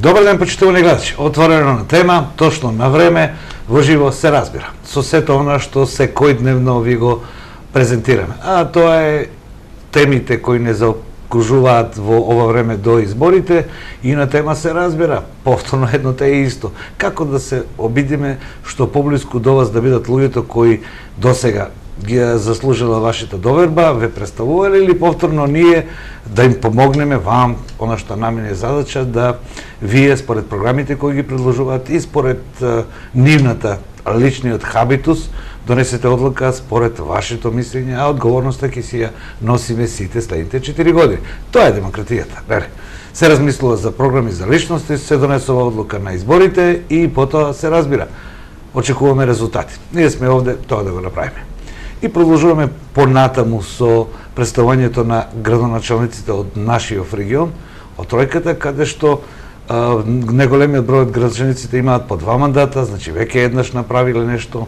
Добар ден, почитувани гледачи. Отворено на тема, точно на време, во живо се разбира. Со сето она што секојдневно ви го презентираме. А тоа е темите кои не заокружуваат во ова време до изборите и на тема се разбира. Повторно едно те е исто. Како да се обидиме што поблиску до вас да бидат луѓето кои досега ги заслужила вашата доверба, ве представувале или повторно ние да им помогнеме вам, она што намени е задача, да вие според програмите кои ги предложуваат и според нивната личниот хабитус донесете одлука според вашето мислење, а одговорноста ќе си ја носиме сите следните 4 години. Тоа е демократијата, нели? Се размислува за програми за личности, се донесува одлука на изборите и потоа се разбира. Очекуваме резултати. Ние сме овде тоа да го направиме. И продолжуваме понатаму со представувањето на градоначалниците од нашиот регион, од тројката, каде што неголемиот број од градоначалниците имаат по 2 мандата, значи веќе еднаш направиле нешто,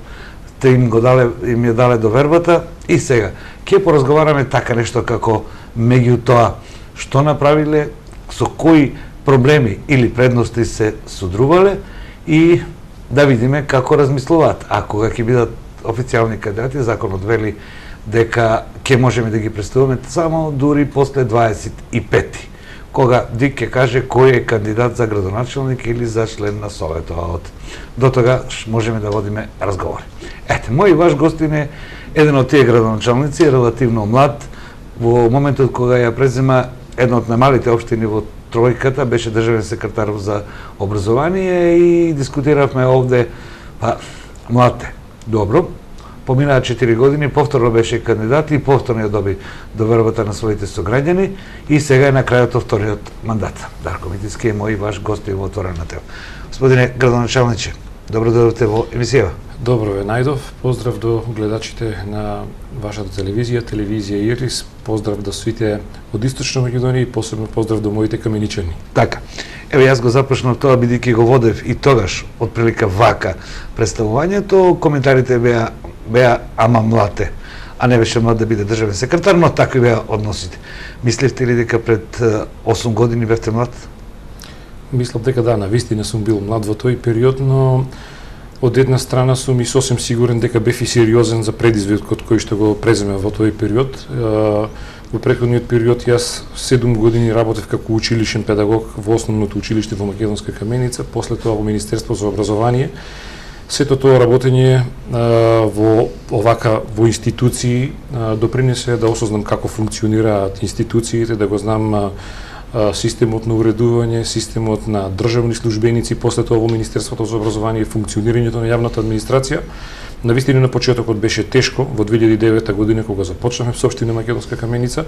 те им ја дале довербата и сега ќе поразговараме така нешто како меѓу тоа што направиле, со кои проблеми или предности се судрувале и да видиме како размислуваат. А кога ќе бидат официјални кандидати, законот вели дека ќе можеме да ги представуваме само дури после 25-ти, кога Дик ќе каже кој е кандидат за градоначалник или за член на Советот. До тога можеме да водиме разговори. Ете, мој ваш гостин е еден од тие градоначалници, релативно млад, во моментот кога ја презема една од најмалите општини во тројката, беше државен секретар за образование и дискутиравме овде, младте. Добро, поминаа 4 години, повторно беше кандидат и повторно ја доби довербата на своите сограѓани и сега е на крајот од вториот мандат. Дарко Митински е мој ваш гост во отворена тема. Господине градоначалниче, добро дојдовте во емисија. Добро ве најдов, поздрав до гледачите на вашата телевизија Ирис, поздрав до сите од Источна Македонија и посебно поздрав до моите каменичани. Така. Еве јас го започнав тоа бидејќи го водев и тогаш отприлика вака представувањето, коментарите беа ама млате, а не беше млад да биде државен секретар, но такви беа односите. Мислевте ли дека пред 8 години бевте млад? Мислам дека да, навистина сум бил млад во тој период, но од една страна сум и сосем сигурен дека бев и сериозен за предизвикот кој што го преземе во тој период. Во претходниот период јас 7 години работев како училишен педагог во основното училиште во Македонска Каменица, после тоа во Министерство за образование. Сето тоа работење во институции допринесе да осознам како функционираат институциите, да го знам системот на уредување, системот на државни службеници, после тоа во Министерството за образование, функционирањето на јавната администрација. Навистина на почетокот беше тешко во 2009 година кога започнавме со општина Македонска Каменица,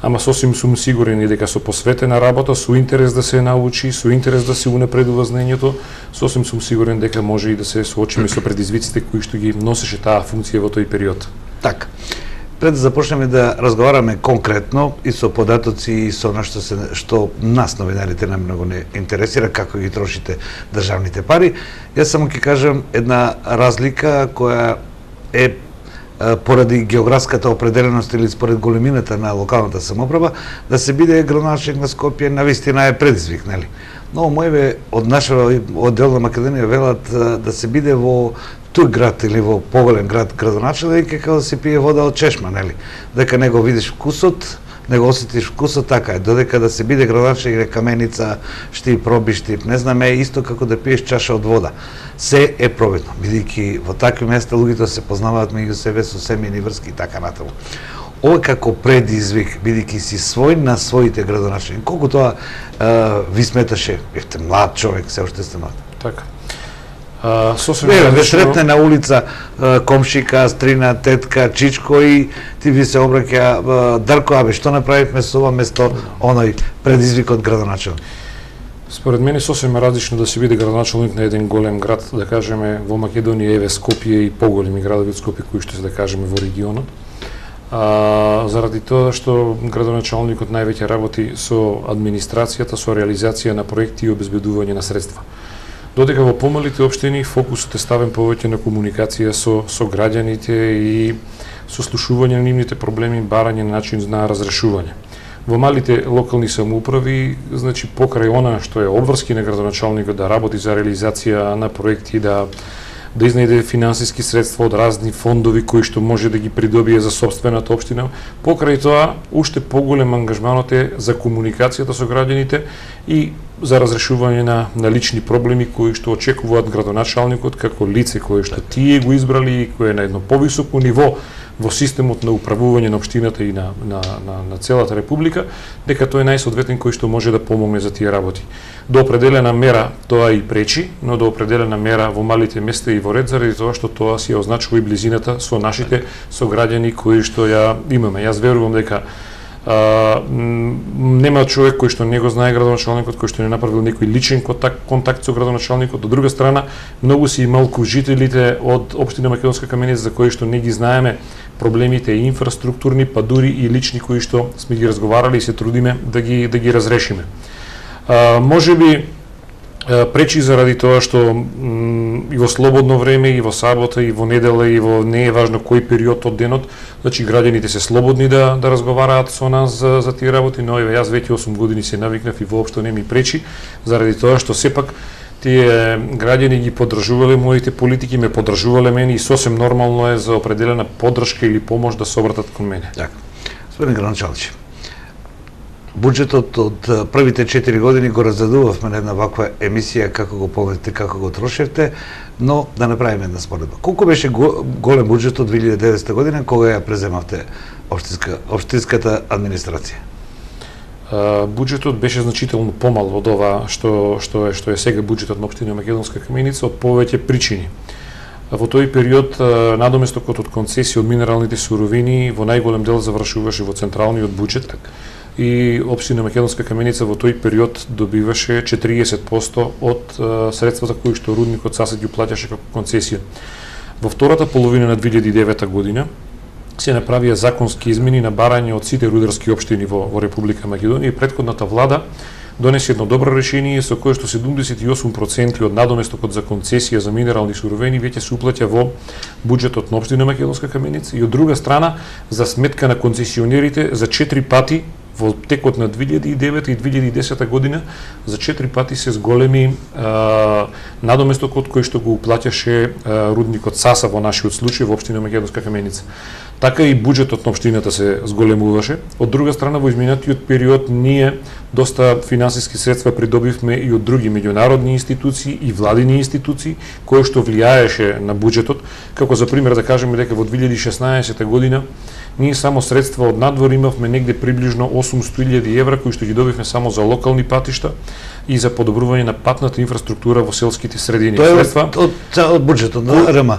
ама сосем сум сигурен и дека со посветена работа, со интерес да се научи, со интерес да се унапредува знаењето, сосем сум сигурен дека може и да се соочиме со предизвиците кои што ги носеше таа функција во тој период. Така. Пред да започнеме да разговараме конкретно и со податоци и со нешто што нас новинарите најмногу не интересира како ги трошите државните пари, јас само ќе кажам една разлика која е поради географската определеност или според големината на локалната самоуправа, да се биде градоначалник на Скопје навистина е предизвик, нели? Но мојве од нашава оддел на Македонија велат да се биде во тој град или во поголем град градоначалник како да се пие вода од чешма, нели? Дека не го видиш вкусот, не го осетиш вкусот, така е. Додека да се биде градоначалник на Каменица, Штип, Роби, Штип, не знаме, исто како да пиеш чаша од вода. Се е пробитно, бидејќи во такви места луѓето се познаваат меѓу себе со семејни врски и така натаму. Ова како предизвик, бидејќи си свој на своите градоначалници. Колку тоа ви сметаше? Бевте млад човек, се уште сте млад. Така. Ве сретне на улица комшика, стрина, тетка, чичко и ти ви се обраќа Дарко, абе што направивме со ова место, оној предизвик од градоначалник? Според мене сосем различно да се биде градоначалник на еден голем град, да кажеме во Македонија, еве Скопје и поголеми градови од Скопје кои што се да кажеме во регионот. Заради тоа што градоначалникот највеќе работи со администрацијата, со реализација на проекти и обезбедување на средства. Додека во помалите општини фокусот е ставен повеќе на комуникација со граѓаните и со слушување на нивните проблеми и барање на начин на разрешување. во малите локални самоуправи, значи покрај она што е обврски на градоначалникот да работи за реализација на проекти, да изнајде финансиски средства од разни фондови кои што може да ги придобие за сопствената општина. Покрај тоа, уште поголем ангажманот е за комуникацијата со граѓаните и за разрешување на лични проблеми кои што очекуваат градоначалникот како лице кое што тие го избрали и кое е на едно повисоко ниво во системот на управување на општината и на целата република, дека тој е најсоодветен кој што може да помогне за тие работи. До определена мера тоа и пречи, но до определена мера во малите места и во ред, заради тоа што тоа си ја означува и близината со нашите сограѓани кои што ја имаме. Јас верувам дека нема човек кој што не го знае градоначалникот, кој што не направил некој личен контакт со градоначалникот. Од друга страна, многу се и малку жителите од општина Македонска Каменица за кои што не ги знаеме проблемите и инфраструктурни, па дури и лични кои што сме ги разговарали и се трудиме да ги разрешиме. Можеби пречи заради тоа што и во слободно време, и во сабота, и во недела, и во не е важно кој период од денот, значи граѓаните се слободни да разговараат со нас за тие работи, но јас веќе 8 години се навикнав и воопшто не ми пречи, заради тоа што сепак тие граѓани ги поддржувале моите политики, ме поддржувале мене и сосем нормално е за определена поддршка или помош да се обратат кон мене. Така. Господин градоначалник, буџетот од првите 4 години го раздадувавме на една ваква емисија како го помнете, како го трошевте, но да направиме една споредба. Колку беше голем буџетот 2009 година кога ја преземавте општинската администрација? Буџетот беше значително помал од ова што е сега буџетот на општина Македонска Каменица од повеќе причини. Во тој период надоместокот од концесија од минералните суровини во најголем дел завршуваше во централниот буџет и општина Македонска Каменица во тој период добиваше 40% од средствата кои што рудникот Сасет ги плаќаше како концесија. Во втората половина на 2009 година се направија законски измени на барање од сите рударски општини во Република Македонија и претходната влада донесе едно добро решение со кое што 78% од надоместокот за концесија за минерални суровини веќе се уплаќа во буџетот на општина Македонска Каменица и од друга страна за сметка на концесионерите за 4 пати во текот на 2009 и 2010 година за 4 пати се зголеми надоместокот кој што го уплаќаше рудникот Саса во нашиот случај во општина Македонска Каменица. Така и буџетот на општината се зголемуваше. Од друга страна во изминатиот период ние доста финансиски средства придобивме и од други меѓународни институции и владини институции кои што влијаеше на буџетот, како за пример да кажеме дека во 2016 година ние само средства од надвор имавме негде приближно 800.000 евра кои што ги добивме само за локални патишта и за подобрување на патната инфраструктура во селските средини. Тоа е од буџетот на РМ.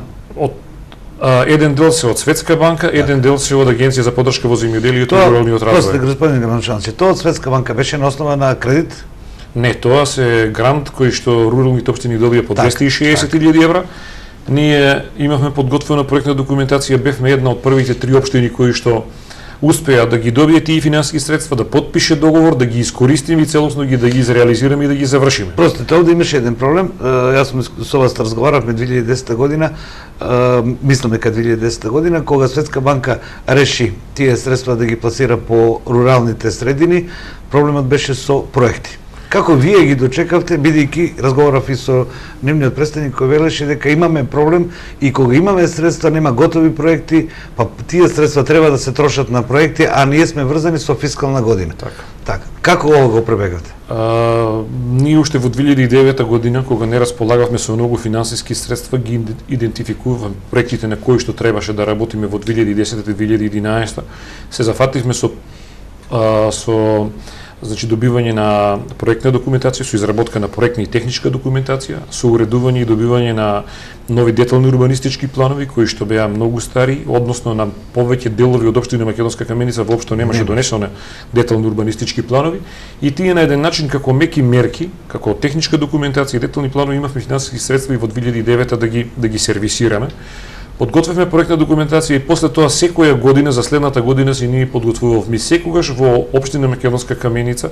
Еден дел се од Светска банка, еден дел се од Агенција за поддршка во земјоделието и руралниот развој. Господин градоначалник, тоа од Светска банка беше на основа на кредит? Не, тоа се грант кој што руралните општини добија по 260.000 евра. Ние имавме подготвена проектна документација, бевме една од првите 3 општини кои што успеа да ги добие тие финансиски средства, да потпише договор, да ги искористиме и целосно да ги изреализираме и да ги завршиме. Простите, овде имаше еден проблем. Јас со вас разговаравме 2010 година, мислам дека 2010 година, кога Светска банка реши тие средства да ги пласира по руралните средини, проблемот беше со проекти. Како вие ги дочекавте, бидејќи разговарав и со нивниот представник кој велеше дека имаме проблем и кога имаме средства нема готови проекти, па тие средства треба да се трошат на проекти, а ние сме врзани со фискална година. Така. Како ова го пребегавте? Ние уште во 2009 година, кога не располагавме со многу финансиски средства, ги идентификувавме проектите на кои што требаше да работиме во 2010-2011, се зафативме со значи добивање на проектна документација, со изработка на проектна и техничка документација, со уредување и добивање на нови детални урбанистички планови кои што беа многу стари, односно на повеќе делови од општина Македонска Каменица воопшто немаше донесени детални урбанистички планови и тие на еден начин како меки мерки, како техничка документација и детални планови имавме финансиски средства и во 2009 да ги сервисираме. Подготвивме проектна документација и после тоа секоја година за следната година си ние подготвувавме секогаш во општина Македонска Каменица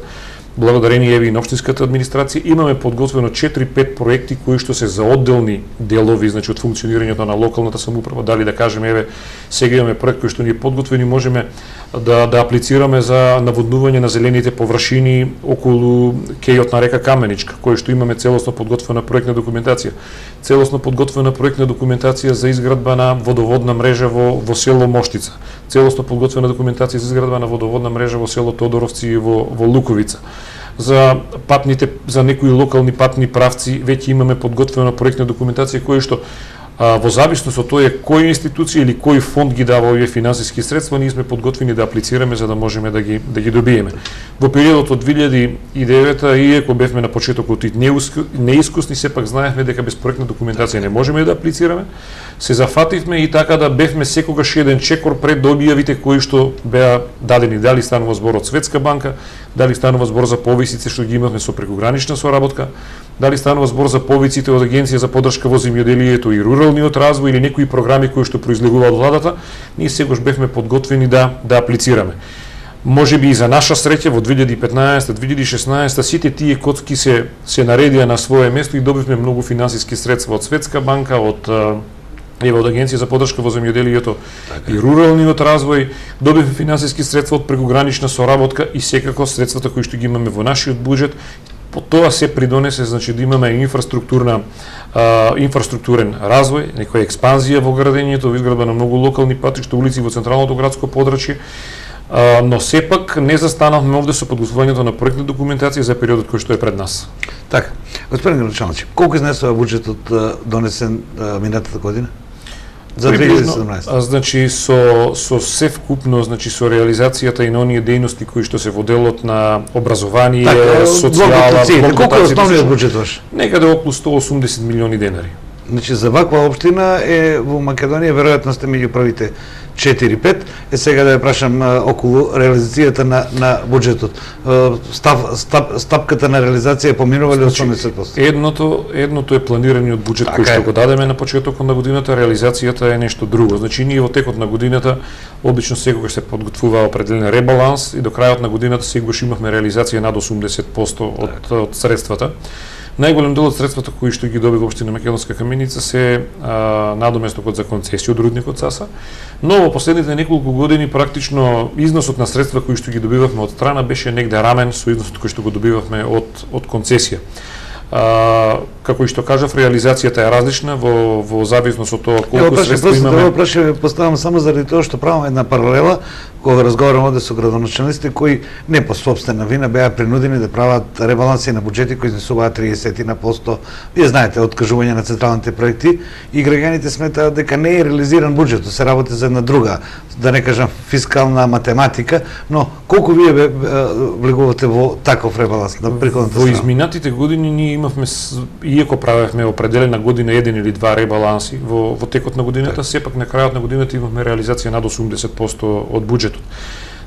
благодарение еве и на општинската администрација, имаме подготвено 4-5 проекти кои што се за одделни делови, значи од функционирањето на локалната самоуправа, дали да кажеме еве сега имаме проект кој што ни е подготвен и можеме да аплицираме за наводнување на зелените површини околу кејот на река Каменичка, кој што имаме целосно подготвена проектна документација. Целосно подготвена проектна документација за изградба на водоводна мрежа во село Моштица. Целосно подготвена документација за изградба на водоводна мрежа во село Тодоровци и во Луковица. За патните, за некои локални патни правци веќе имаме подготвена проектна документација која што во зависност од тоа која институција или кој фонд ги дава овие финансиски средства, ние сме подготвени да аплицираме за да можеме да ги добиеме. Во периодот од 2009, иако бевме на почетокот и неискусни, сепак знаевме дека без проектна документација не можеме да аплицираме. Се зафативме и така да бевме секогаш еден чекор пред објавите кои што беа дадени, дали станува збор од Светска банка, дали станува збор за повисите што ги имавме со прекогранична соработка, дали станува збор за повиците од Агенција за поддршка во земјоделието и руралниот развој или некои програми кои што произлегуваат од владата, ние секогаш бевме подготвени да аплицираме. Може би и за наша среќа во 2015-2016 сите тие коцки се наредија на свое место и добивме многу финансиски средства од Светска банка, од Агенција за поддршка во земјоделието и руралниот развој, добивме финансиски средства од прекогранична соработка и секако средствата кои што ги имаме во нашиот буџет. По тоа се придонесе, значи да имаме инфраструктурен развој, некоја експанзија во градењето, во изградба на многу локални патишта, улици во централното градско подрачје, но сепак не застанавме овде со подготвувањето на проектна документација за периодот кој што е пред нас. Така, господин градоначалник, колку изнесува буџетот донесен минатата година? За 2017. Значи со се вкупно, значи со реализацијата и на оние дејности кои што се во делот на образование, социјала, колку е основниот буџет ваш? Некаде околу 180 милиони денари. Значи за ваква општина е во Македонија веројатно сте меѓу првите 4-5. Сега да ја прашам околу реализацијата на буџетот. Стапката на реализација поминува ли 80%? Едното е планираниот буџет кој што го дадеме на почетокот на годината, реализацијата е нешто друго. Значи ние во текот на годината обично секогаш се подготвува определен ребаланс и до крајот на годината секогаш имавме реализација над 80% од средствата. Најголем дел од средствата кои што ги добива општина Македонска Каменица се надоместокот за концесија од рудникот Саса, но во последните неколку години практично износот на средства кои што ги добивавме од страна беше негде рамен со износот кој што го добивавме од концесија. Како и што кажав, реализацијата е различна во зависност од тоа колку средства имаме. Ова прашање поставам само заради тоа што правам една паралела кога разговарам овде со градоначалниците кои не по собствена вина беа принудени да прават ребаланси на буџети кои изнесуваат 30%. Вие знаете откажување на централните проекти и граѓаните сметаат дека не е реализиран буџетот, се работи за една друга, да не кажам фискална математика, но колку вие влегувате во таков ребаланс на приходната страна? Во изминатите години ние имавме, иако правевме определена година еден или два ребаланси во текот на годината, сепак на крајот на годината имавме реализација над 80% од буџетот.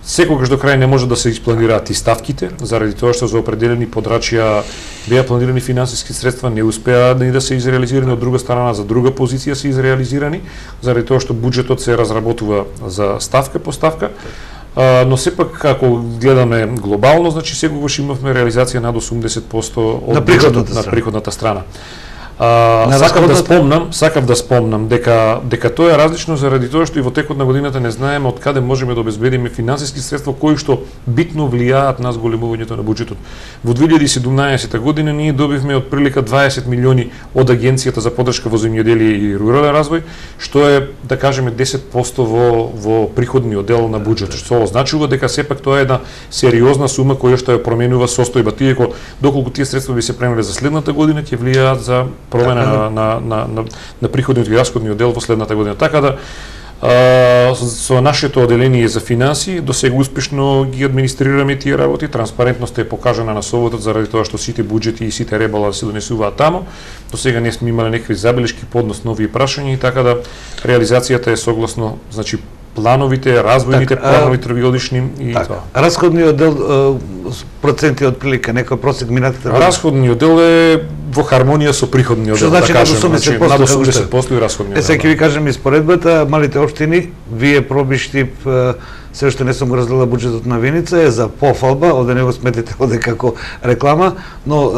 Секогаш до крај не може да се испланираат и ставките, заради тоа што за определени подрачја беа планирани финансиски средства, не успеа да се изреализирани, од друга страна за друга позиција се изреализирани, заради тоа што буџетот се разработува за ставка по ставка. Но сепак ако гледаме глобално, значи секогаш имавме реализација над 80% од на приходната страна. Сакав да спомнам дека тоа е различно заради тоа што и во текот на годината не знаеме од каде можеме да обезбедиме финансиски средства кои што битно влијаат на зголемувањето на буџетот. Во 2017 година ние добивме од прилика 20 милиони од Агенцијата за поддршка во земјоделие и рурален развој, што е да кажеме 10% во приходниот дел на буџетот, што означува дека сепак тоа е една сериозна сума која што ја променува состојбата, иако доколку тие средства би се премале за следната година ќе влијаат за промена на приходниот и расходниот дел во следната година. Така да со нашето одделение за финанси до сега успешно ги администрираме тие работи. Транспарентноста е покажана на Советот заради тоа што сите буџети и сите ребаланси се донесуваат таму. До сега не сме имале некакви забелешки по однос на овие прашања и така да реализацијата е согласно, значи плановите, развојните планови тргогодишни и тоа. Расходниот дел проценти од прилика некој просек минатите години? Расходниот дел е во хармонија со приходниот Што дел, значи да кажем, над 80% над како што е. 80% и расходниот Сега дел. ќе ви кажем испоредбата, малите општини, вие пробиштип, се уште не сум го разгледал буџетот на Виница, е за пофалба, овде не го сметите оде како реклама, но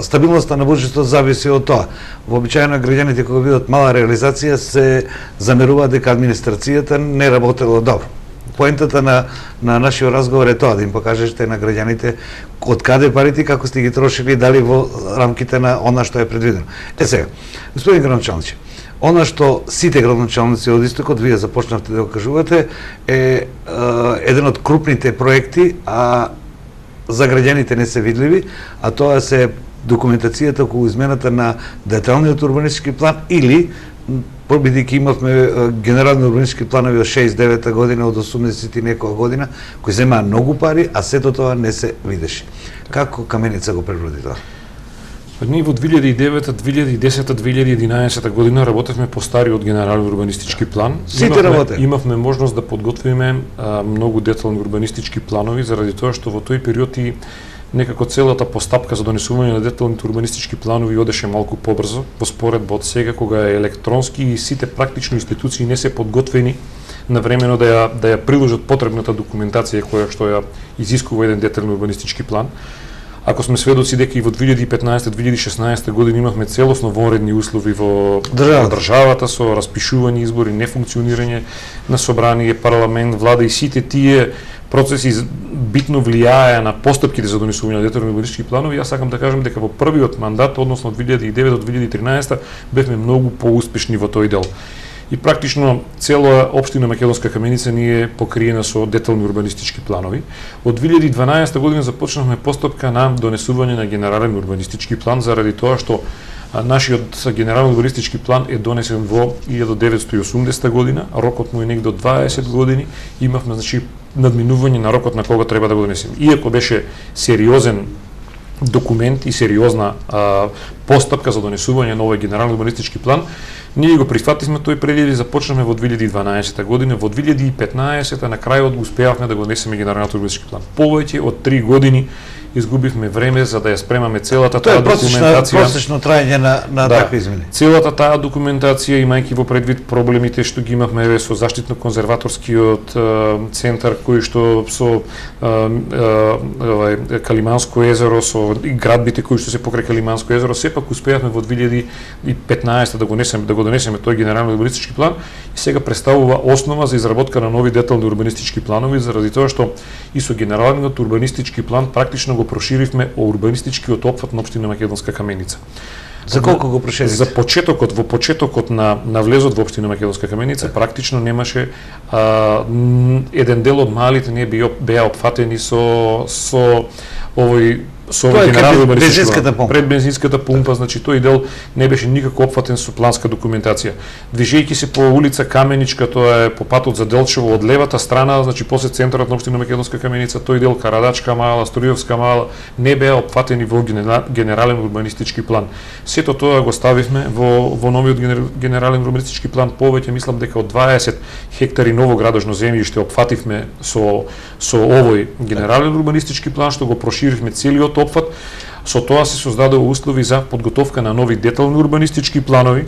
стабилноста на буџетот зависи од тоа. Вообичаено граѓаните кога видат мала реализација се замеруваат дека администрацијата не работела добро. Поентата на нашиот разговор е тоа, да им покажете на граѓаните од каде парите и како сте ги трошили, дали во рамките на она што е предвидено. Сега, господин градоначалниче, она што сите градоначалници од Истокот, вие започнавте да го кажувате, е еден од крупните проекти, а за граѓаните не се видливи, а тоа се документацијата околу измената на деталниот урбанистички план или бидејќи имавме генерални урбанистички планови од 69-та година, од 80 и некоја година, кои земаа многу пари, а сето тоа не се видеше. Како Каменица го превроди тоа? Ние во 2009, 2010, 2011 година работевме по стариот генерален урбанистички план. Сите работе. Имавме можност да подготвиме многу детални урбанистички планови, заради тоа што во тој период и некако целата постапка за донесување на деталните урбанистички планови одеше малку побрзо, во споредба од сега кога е електронски и сите практично институции не се подготвени навремено да ја приложат потребната документација која што ја изискува еден детален урбанистички план. Ако сме сведоци дека и во 2015-2016 година имавме целосно вонредни услови во државата со распишување избори, нефункционирање на собрание, парламент, влада и сите тие процеси битно влијае на постапките за донесување на детални урбанистички планови, јас сакам да кажам дека во првиот мандат, односно од 2009 до 2013, бевме многу поуспешни во тој дел. И практично цела општина Македонска Каменица ни е покриена со детални урбанистички планови. Од 2012 година започнавме постапка на донесување на генерален урбанистички план заради тоа што нашиот генерален урбанистички план е донесен во 1980 година, рокот му е негде од 20 години, имавме надминување на рокот на кога треба да го донесеме. Иако беше сериозен документ и сериозна постапка за донесување на овој генерален урбанистички план, ние го прифативме тој преглед и започнаме во 2012 година, во 2015 на крајот го успеавме да го донесеме генералниот урбанистички план. Повеќе од 3 години изгубивме време за да ја спремаме целата таа документација. Тоа е просечно траење на такви измени. Целата таа документација, имајќи во предвид проблемите што ги имавме со заштитно-конзерваторскиот центар кој што со Калиманско езеро, со градбите кои што се покрај Калиманско езеро, сепак успеавме во 2015 да го донесеме тој генерален урбанистички план и сега представува основа за изработка на нови детални урбанистички планови заради тоа што и со генералниот урбанистички план практично го проширивме урбанистичкиот опфат на општина Македонска Каменица. За колку го проширите? За почетокот, во почетокот на влезот во општина Македонска Каменица практично немаше еден дел од малите не беа опфатени со овој генерален урбанистички план. Пред бензинската пумпа, значи тој дел не беше никако опфатен со планска документација. Движејќи се по улица Каменичка, тоа е по патот за Делчево од левата страна, значи после центарот на општина Македонска Каменица, тој дел Карадачка мала, Струјовска мала не беа опфатени во генерален урбанистички план. Сето тоа го ставивме во новиот генерален урбанистички план. Повеќе мислам дека од 20 хектари ново градожно земјиште опфативме со овој генерален урбанистички план, што го проширивме целиот опфат. Со тоа се создадоа услови за подготовка на нови детални урбанистички планови,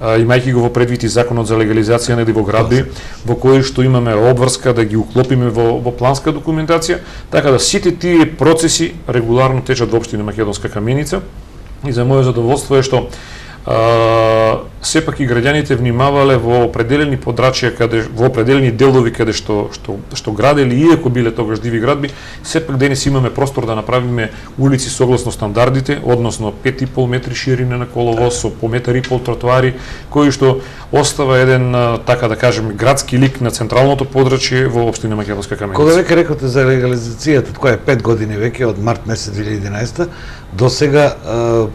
имајќи го во предвид и законот за легализација на дивоградби, во кој што имаме обврска да ги уклопиме во планска документација, така да сите тие процеси регуларно течат во општина Македонска Каменица. И за моје задоволство е што сепак и граѓаните внимавале во определени подрачја, во определени делови каде што градели, иако биле тогаш диви градби, сепак денес имаме простор да направиме улици согласно стандардите, односно 5,5 метри ширина на коловоз, со по метар и пол тротоари, кој што остава еден, така да кажеме, градски лик на централното подрачје во општина Македонска Каменица. Кога веќе рекоте за легализацијата, која е 5 години веќе, од март месец 2011, до сега,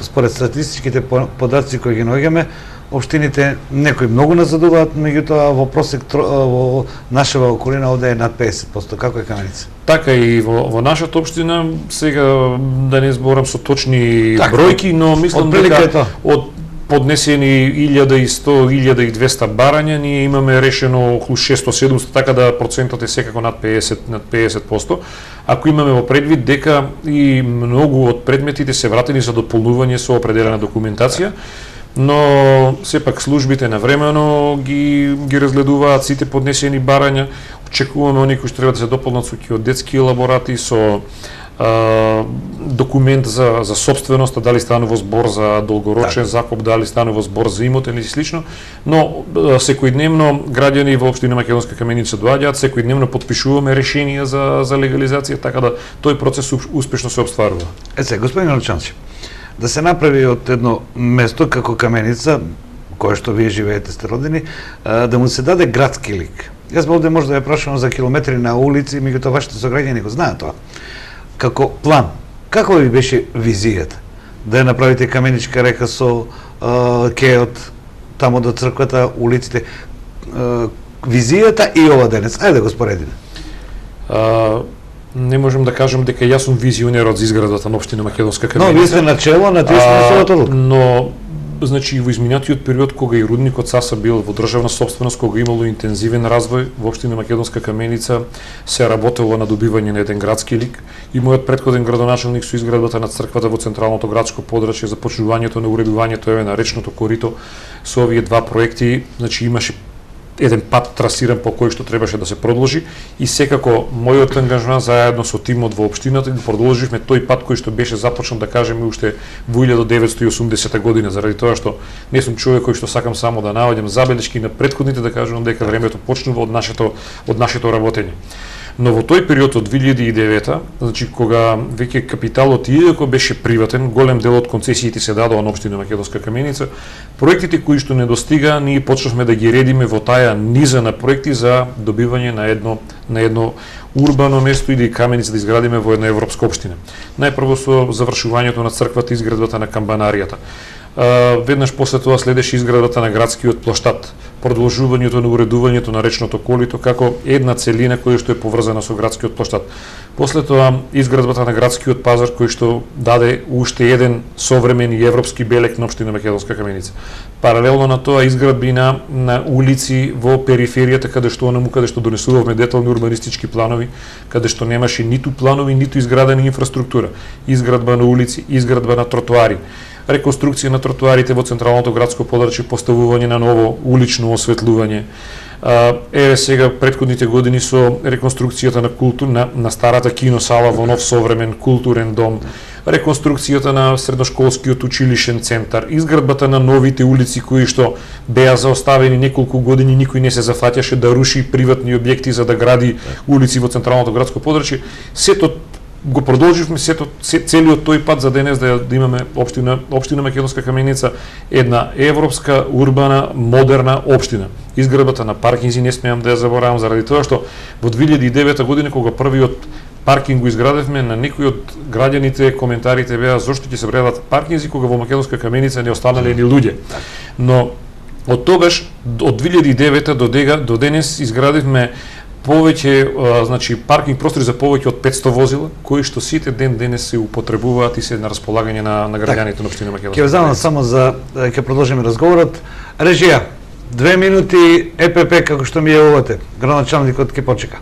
според статистичките податци кои ги наоѓаме, општините некои многу назадуваат, меѓутоа во просек во нашава околина овде е над 50%. Како е Каменица? Така и во нашата општина, сега да не зборам со точни бројки, но мислам дека од поднесени 1100, 1200 барања, ние имаме решено околу 600-700, така да процентот е секако над 50%. Ако имаме во предвид дека и многу од предметите се вратени за дополнување со определена документација, но сепак службите навремено ги разгледуваат сите поднесени барања. Очекуваме оние кои што треба да се дополнат со геодетски елаборати, со документ за собственост, дали станува збор за долгорочен закуп, дали станува збор за имотен и слично, но секојдневно граѓани во општина Македонска Каменица доаѓаат, секојдневно потпишуваме решенија за легализација, така да тој процес успешно се обстварува. Господин Алчански, да се направи од едно место како Каменица, кое што вие живеете, сте родени, да му се даде градски лик. Јас овде може да ја прашувам за километри на улици, меѓутоа вашите сограѓани го знаат тоа. Како план, каква ви беше визијата? Да ја направите Каменичка река со кеот, тамо до црквата, улиците, визијата и ова денес. Ајде да го споредиме. Не можам да кажам дека јас сум визионер од изградата на општина Македонска Каменица. Но вие сте начело на тесната одлука. Но значи во изминатиот период кога и рудникот Саса бил во државна собственост, кога имало интензивен развој во општина Македонска Каменица, се работело на добивање на еден градски лик. И мојот претходен градоначелник со изградбата на црквата во централното градско подрачје, започнувањето на уредувањето на речното корито, со овие два проекти, значи имаше еден пат трасиран по кој што требаше да се продолжи и секако мојот ангажман заедно со тимот во општината да продолживме тој пат кој што беше започнат, да кажеме, уште во 1980 година, заради тоа што не сум човек кој што сакам само да наоѓам забелешки на претходните, да кажам дека времето почнува од нашето работење. Но во тој период од 2009, значи кога веќе капиталот иако беше приватен, голем дел од концесиите се дадоа на општина Македонска Каменица, проектите кои што недостига, ние почнавме да ги редиме во таа низа на проекти за добивање на едно урбано место или каменица да изградиме во една европска општина. Најпрво со завршувањето на црквата и изградбата на камбанаријата. Веднаш после тоа следеше изградбата на градскиот плоштад, продолжувањето на уредувањето на речното колито како една целина која што е поврзана со градскиот плоштад. После тоа изградбата на градскиот пазар кој што даде уште еден современ и европски белег на општина Македонска Каменица. Паралелно на тоа изградби на улици во периферијата каде што донесувавме детални урбанистички планови, каде што немаше ниту планови, ниту изградена инфраструктура. Изградба на улици, изградба на тротоари, реконструкција на тротоарите во централното градско подрачје, поставување на ново улично осветлување. Еве сега претходните години со реконструкцијата на старата киносала во нов современ културен дом, реконструкцијата на средношколскиот училишен центар, изградбата на новите улици кои што беа заоставени неколку години, никој не се зафаќаше да руши приватни објекти за да гради улици во централното градско подрачје. Сето го продолживме целиот тој пат за денес да имаме општина Македонска Каменица, една европска, урбана, модерна општина. Изградбата на паркинзи не смеам да ја заборавам, заради тоа што во 2009 година кога првиот паркинг го изградевме, на некои од граѓаните коментарите беа зошто ќе се градат паркинзи кога во Македонска Каменица не останале ни луѓе. Но од тогаш, од 2009 до денес изградивме повеќе, значи паркинг простори за повеќе од 500 возила, кои што сите денес се употребуваат и се на располагање на граѓаните на општина Македонска. Ќе замам само за ќе продолжиме разговорот. Режија, 2 минути ЕПП како што ми јавувате. Градоначалникот ќе почека.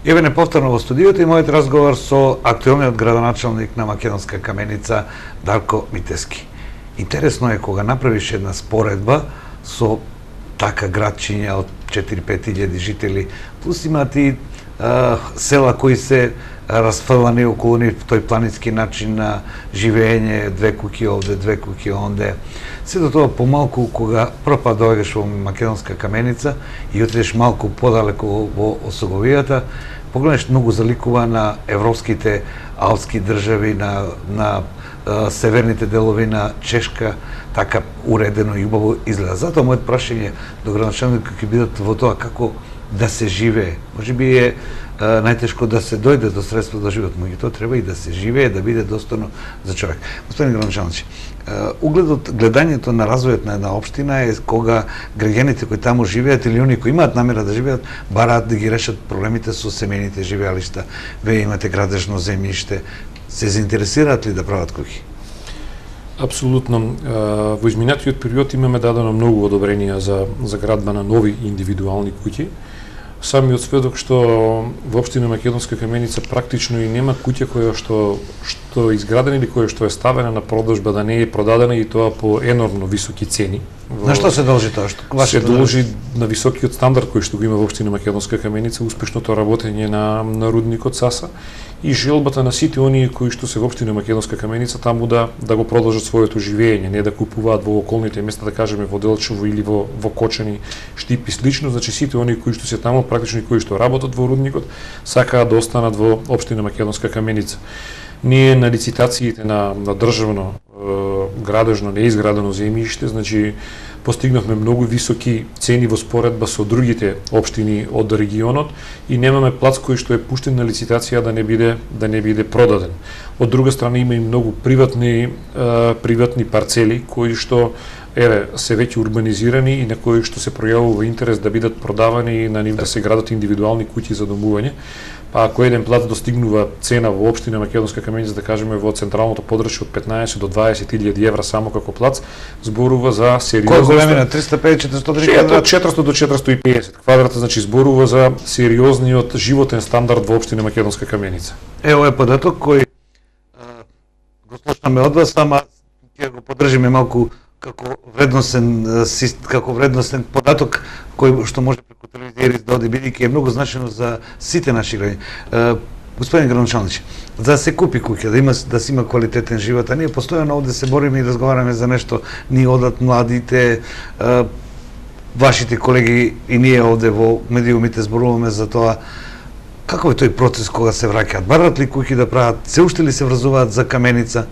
Еве не повторно во студиото и мојот разговор со актуелниот градоначалник на Македонска Каменица Дарко Митевски. Интересно е кога направиш една споредба со така градчиња од 4-5 илјади жители, плюс имаат и села кои се расфрлани околу нив, тој планински начин на живење, 2 куќи овде, 2 куќи онде. Сето тоа помалку кога прв пат доаѓаш во Македонска Каменица и отидеш малку подалеку во Осоговијата, погледнеш многу заликува на европските алпски држави, на северните делови на Чешка, така уредено и убаво изгледа. Затоа моето прашање до градоначалникот ќе бидат во тоа како да се живее. Можеби е најтешко да се дојде до средства до живот, меѓутоа треба и да се живее, да биде достојно за човек. Господин Гранчанович, гледањето на развојот на една општина е кога граѓаните кои таму живеат или оние кои имаат намера да живеат, бараат да ги решат проблемите со семејните живеалишта. Вие имате градежно земјиште, се заинтересираат ли да прават куќи? Апсолутно. Во изминатиот период имаме дадено многу одобренија за градба на нови индивидуални куќи. Самиот сведок што во општина Македонска Каменица практично и нема куќа која што е изградена или која што е ставена на продажба да не е продадена и тоа по енормно високи цени. На што се должи тоа? Се должи на високиот стандард кој што го има во општина Македонска Каменица, успешното работење на рудникот Саса и желбата на сите оние кои што се во општина Македонска Каменица таму да го продолжат своето живење, не да купуваат во околните места, да кажеме во Делчево или во Кочани, Штип и слично, значи сите оние кои што се таму, практично и кои што работат во рудникот, сакаат да останат во општина Македонска Каменица. Ние на лицитациите на државно градежно неизградено земјиште, значи постигнавме многу високи цени во споредба со другите општини од регионот и немаме плац кој што е пуштен на лицитација да не биде продаден. Од друга страна има и многу приватни парцели кои што се веќе урбанизирани и на кои што се пројавува интерес да бидат продавани и на нив да се градат индивидуални куќи за домување. Па ако еден плац достигнува цена во општина Македонска Каменица, да кажеме во централното подрачје од 15 до 20.000 евра само како плац, зборува за сериозна... Кој големина? 350-400 квадрата? Од 400 до 450 квадрата, значи зборува за сериозниот животен стандард во општина Македонска Каменица. Ова е податок кој го слушнаме од вас, ама ќе го поддржиме малку како вредносен податок кој што може преку телевизија да оди, бидејќи е многу значено за сите наши граѓани. Господин Гранчанович, за да се купи куќа, да се има квалитетен живот, а ние постојано овде се бориме и разговараме за нешто, ние одат младите, вашите колеги и ние овде во медиумите зборуваме за тоа. Каков е тој процес кога се враќаат? Барат ли куќи да прават? Се уште ли се вразуваат за Каменица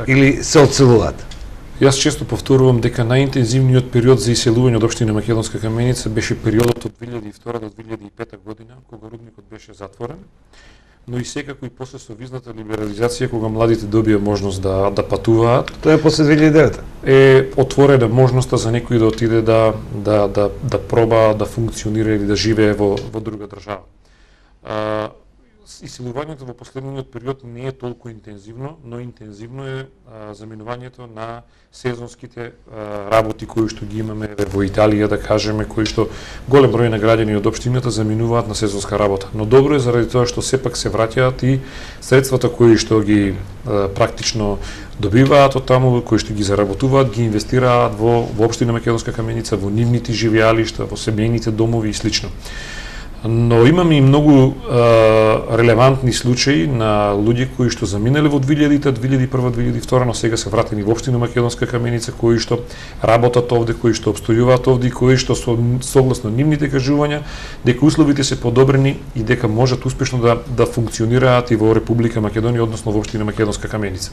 или се одселуваат? Јас често повторувам дека најинтензивниот период за иселување од општина Македонска Каменица беше периодот од 2002 до 2005 година, кога рудникот беше затворен, но и секако и после со визната либерализација, кога младите добија можност да патуваат. Тоа е после 2009. Е отворена можноста за некој да отиде да проба да функционира или да живее во друга држава. Иселувањето во последниот период не е толку интензивно, но интензивно е заминувањето на сезонските работи кои што ги имаме во Италија, да кажеме, кои што голем број на граѓани од општината заминуваат на сезонска работа. Но добро е заради тоа што сепак се враќаат и средствата кои што ги практично добиваат од таму, кои што ги заработуваат, ги инвестираат во општина Македонска Каменица, во нивните живеалишта, во семејните домови и слично. Но имаме и многу релевантни случаи на луѓе кои што заминале во 2000-та, 2001, 2002, но сега се вратени во општина Македонска Каменица, кои што работат овде, кои што обстојуваат овде и кои што согласно нивните кажувања дека условите се подобрени и дека можат успешно да функционираат и во Република Македонија, односно во општина Македонска Каменица.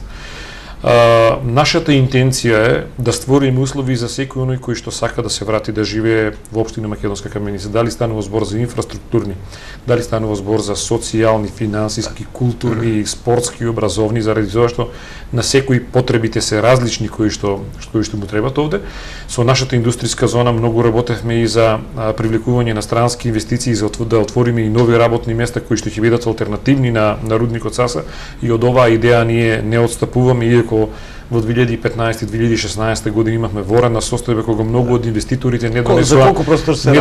Нашата интенција е да створиме услови за секој оној кој што сака да се врати да живее во општина Македонска Каменица. Дали станува збор за инфраструктурни, дали станува збор за социјални, финансиски, културни, спортски, образовни, заради тоа што на секој потребите се различни кои што му требат овде. Со нашата индустријска зона многу работевме и за привлекување на странски инвестиции, за да отвориме и нови работни места кои што ќе бидат алтернативни на рудникот Саса, и од оваа идеја ние не отстапуваме, иако во 2015-2016 година имавме ворена состојба кога многу од инвеститорите не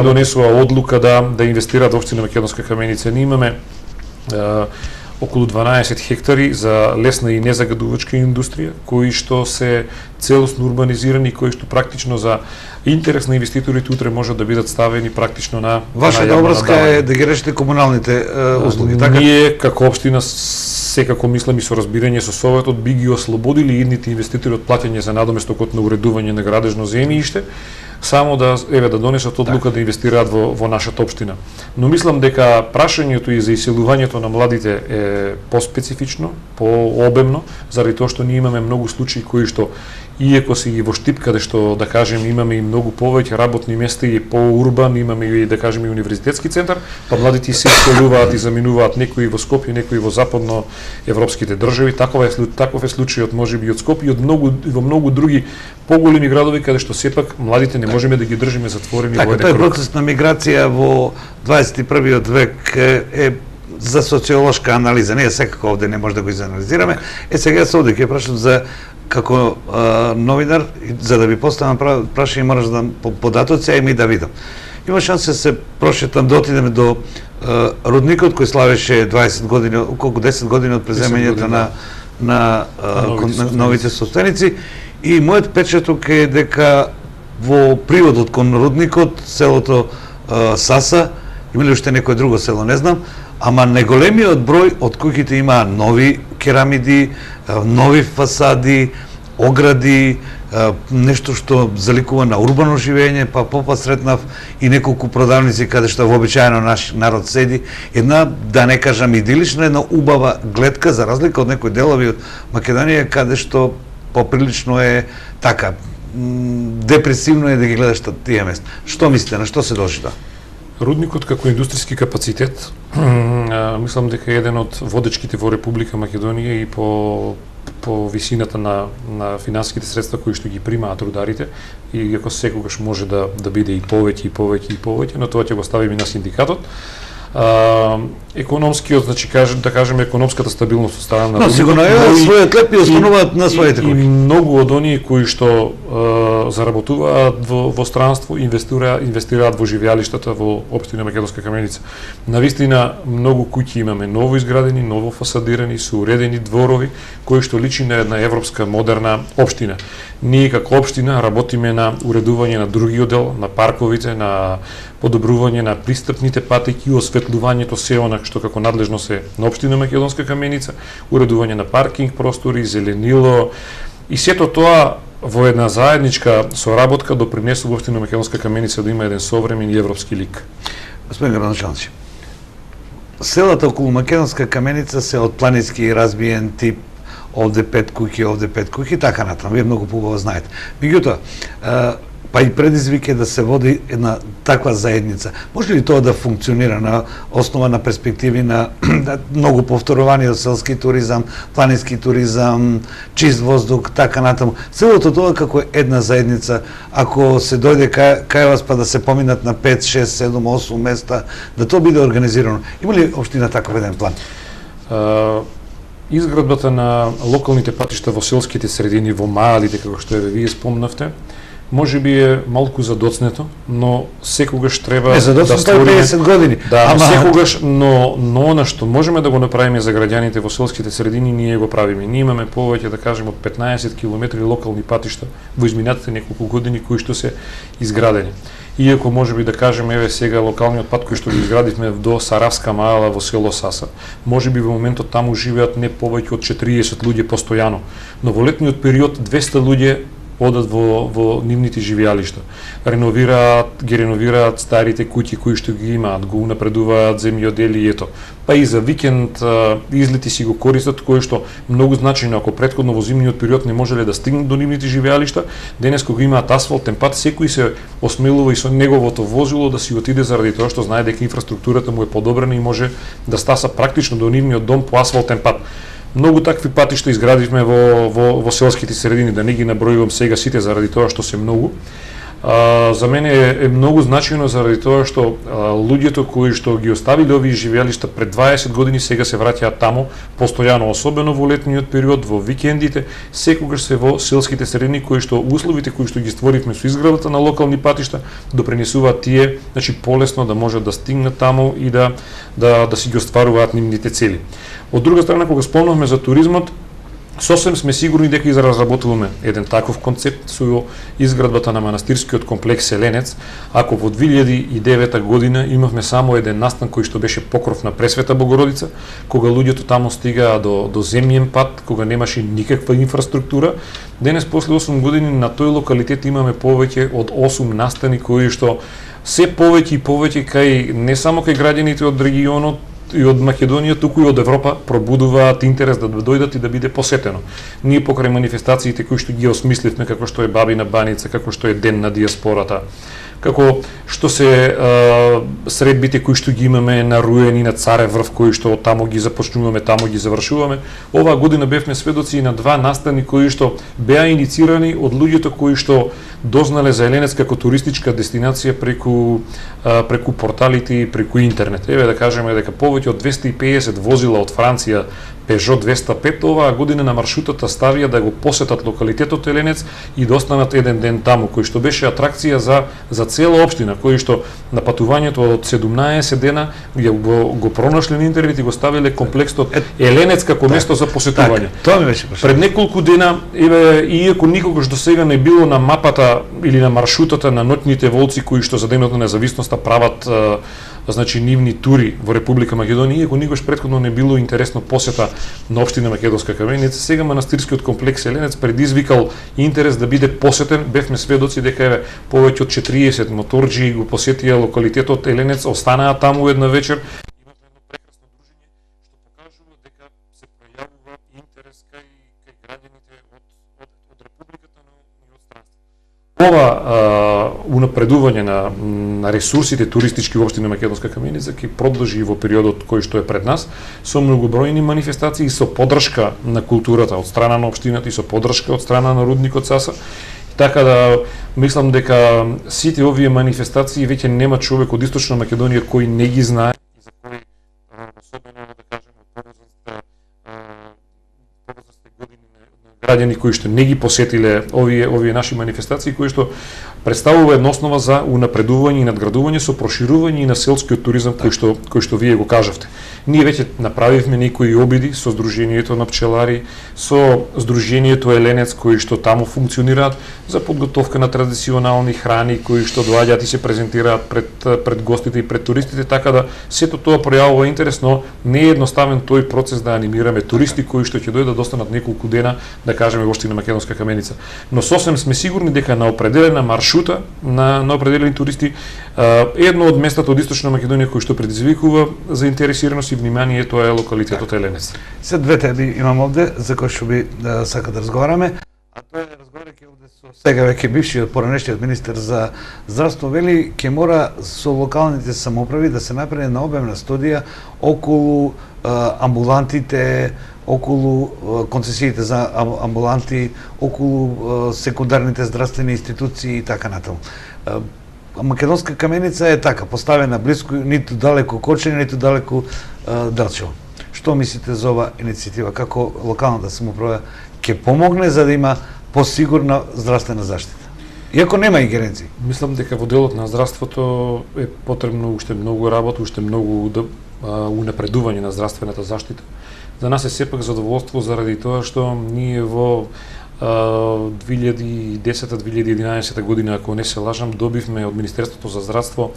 донесува одлука да инвестираат во општина Македонска Каменица. Ние имаме околу 12 хектари за лесна и незагадувачка индустрија, кои што се целосно урбанизирани, кои што практично за интерес на инвеститорите утре можат да бидат ставени практично на Вашата обврска е да ги решите комуналните услуги, така? Ние како општина секако мислам и со разбирање со Советот би ги ослободили идните инвеститори од плаќање за надоместокот на уредување на градежно земјиште, само да донесат одлука да инвестираат во нашата општина. Но мислам дека прашањето и за иселувањето на младите е поспецифично, пообемно, заради тоа што ние имаме многу случаи кои што иако си и во Штип, каде што, да кажем, имаме и многу повеќе работни места и по-урбан, имаме и, да кажем, и универзитетски центар, па младите се иселуваат и заминуваат некои во Скопје, некои во западно европските држави. Таков е случајот можеби и од Скопје и во многу други поголеми градови каде што сепак младите не можеме да ги држиме затворени во еден тој круг. процес на миграција во 21. век е за социолошка анализа. Ние секако овде не може да го изанализираме. Сега се овде ќе прашам за како новинар, за да ви поставам прашање мораш да по податоци, а и ми да видам. Има шанса да се прошетам, да отидеме до рудникот кој славеше 20 години, околку 10 години од преземањето на новите собственици, и мојот печаток е дека во приводот кон рудникот, селото Саса, има ли уште некој друго село, не знам, ама најголемиот број од куќите има нови керамиди, нови фасади, огради, нешто што заликува на урбано живење, па сретнав и неколку продавници каде што вообичаено наш народ седи. Една, да не кажам идилична, една убава гледка, за разлика од некои делови од Македонија, каде што поприлично е така, депресивно е да ги гледаш тие места. Што мислите, на што се дължи тоа? Рудникот како индустријски капацитет, мислам дека е еден од водечките во Република Македонија и по висината на финансиските средства кои што ги примаат рударите, и иако секогаш може да биде и повеќе, но тоа ќе го ставиме на синдикатот. Економскиот, значи да кажеме економската стабилност од страна на рудникот. Сигурно е својот леп и остануваат на своите куќи. И многу од оние кои што заработуваат во странство, инвестираат во живеалиштата во општина Македонска Каменица. Навистина многу куќи имаме ново изградени, ново фасадирани, соуредени дворови кои што личи на една европска модерна општина. Ние како општина работиме на уредување на другиот дел, на парковите, на подобрување на пристапните патеки и осветлувањето се она што како надлежност е на општина Македонска Каменица, уредување на паркинг простори, зеленило, и сето тоа во една заедничка соработка допринесува општина Македонска Каменица да има еден современ и европски лик. Господин градоначалник, селата околу Македонска Каменица се од планински и разбиен тип, овде 5 куќи, така натаму, вие многу побаво знаете. Меѓутоа, па и предизвик е да се води една таква заедница. Може ли тоа да функционира на основа на перспективи на многу повторување од селски туризам, планински туризам, чист воздух, така натаму? Целото тоа како една заедница, ако се дојде кај вас па да се поминат на 5, 6, 7, 8 места, да тоа биде организирано. Има ли општина таков еден план? Изградбата на локалните патишта во селските средини, во малите, како што вие спомнавте, може би е малку задоцнето, но секогаш треба да створиме 50 години. Да, секогаш, но она што можеме да го направиме за граѓаните во селските средини, ние го правиме. Ние имаме повеќе, да кажем, од 15 километри локални патишта во изминатите неколку години кои што се изградени. Иако може би да кажеме, еве сега локалниот пат кој што го изградивме до Саравска маала во село Саса, може би во моментот таму живеат не повеќе од 40 луѓе постојано, но во летниот период 200 луѓе одат во нивните живеалишта. Ги реновираат старите куќи кои што ги имаат, го унапредуваат земјоделието. Па и за викенд излети си го користат, кои што многу значајно, ако претходно во зимниот период не можеле да стигнат до нивните живеалишта, денес кога имаат асфалтен пат, секој се осмелува и со неговото возило да си отиде заради тоа што знае дека инфраструктурата му е подобрена и може да стаса практично до нивниот дом по асфалтен пат. Многу такви патишта изградивме во селските средини, да не ги набројувам сега сите заради тоа што се многу. За мене е многу значајно заради тоа што луѓето кои што ги оставиле овие живеалишта пред 20 години сега се враќаат таму постојано, особено во летниот период, во викендите, секогаш се во селските средини кои што условите кои што ги створивме со изградата на локални патишта допринесуваат тие, значи полесно да можат да стигнат таму и да си ги остваруваат нивните цели. Од друга страна, кога спомнавме за туризмот, Сосем сме сигурни дека и разработуваме еден таков концепт со изградбата на манастирскиот комплекс Еленец. Ако во 2009 година имавме само еден настан кој што беше покров на Пресвета Богородица, кога луѓето таму стигаа до земјен пат, кога немаше никаква инфраструктура, денес после 8 години на тој локалитет имаме повеќе од 8 настани кои што се повеќе и повеќе кај не само кај граѓаните од регионот и од Македонија, туку и од Европа пробудуваат интерес да дојдат и да биде посетено. Ние покрај манифестациите кои што ги осмисливме, како што е Бабина баница, како што е Ден на диаспората, како што се средбите кои што ги имаме на Руен и на Царев врв, кои што тамо ги започнуваме, тамо ги завршуваме. Оваа година бевме сведоци и на два настани кои што беа иницирани од луѓето кои што дознале за Еленец како туристичка дестинација преку порталите и преку интернет. Еве да кажеме дека повеќе од 250 возила од Франција Peugeot 205 оваа година на маршрутата ставија да го посетат локалитетот Еленец и да останат еден ден таму, кој што беше атракција за цела општина, кој што на патувањето од 17 дена го пронашле на интернет и го ставиле комплексот Еленец како место за посетување. Тоа ми беше прашање. Пред неколку дена, иако никогаш до сега не било на мапата или на маршрутата на ноќните волци кои што за денот на независноста прават значи нивни тури во Република Македонија, иако никогаш претходно не било интересно посета на општина Македонска Каменица, сега манастирскиот комплекс Еленец предизвикал интерес да биде посетен. Бевме сведоци дека еве повеќе од 40 моторџи го посетија локалитетот Еленец, останаа таму една вечер. Имавме едно прекрасно дружење што покажува дека се пројавува интерес кај граѓаните од Републиката, но и од странство. Ова унапредување на ресурсите туристички во општина Македонска Каменица ќе продолжи во периодот кој што е пред нас со многобројни манифестации и со поддршка на културата од страна на општината и со поддршка од страна на рудникот Саса. Така да мислам дека сите овие манифестации веќе нема човек од Источна Македонија кој не ги знае и за кој особено да кажеме повозрастни години граѓани кои што не ги посетиле овие наши манифестации, кои што представува една основа за унапредување и надградување со проширување и на селскиот туризам кој што вие го кажавте. Ние веќе направивме некои обиди со Сдруженијето на пчелари, со Сдруженијето Еленец кои што таму функционираат за подготовка на традиционални храни кои што доаѓаат и се презентираат пред гостите и пред туристите, така да сето тоа пројавува интерес, но не е едноставен тој процес да анимираме туристи кои што ќе дојдат да останат неколку дена, да кажеме во општина Македонска Каменица. Но сосем сме сигурни дека на определена маршрута на определени туристи едно од местата од Источна Македонија кој што предизвикува заинтересираност и внимание, тоа е локалитетот Еленец. Се две теми имам овде за кои што би сака да разговараме, а тоа е разговарајќи овде со сега веќе бившиот поранешниот министер за здравство, вели ќе мора со локалните самоуправи да се направи една обемна студија околу амбулантите, околу концесиите за амбуланти, околу секундарните здравствени институции и така натаму. Македонска Каменица е така поставена близко, ниту далеку Кочани, ниту далеку Делчево. Што мислите за ова иницијатива? Како локалната самоуправа ќе помогне за да има посигурна здравствена заштита? Иако нема ингеренции. Мислам дека во делот на здравството е потребно уште многу работа, уште многу унапредување на здравствената заштита. За нас е сепак задоволство заради тоа што ние во 2010-2011 година, ако не се лажам, добивме од Министерството за здравство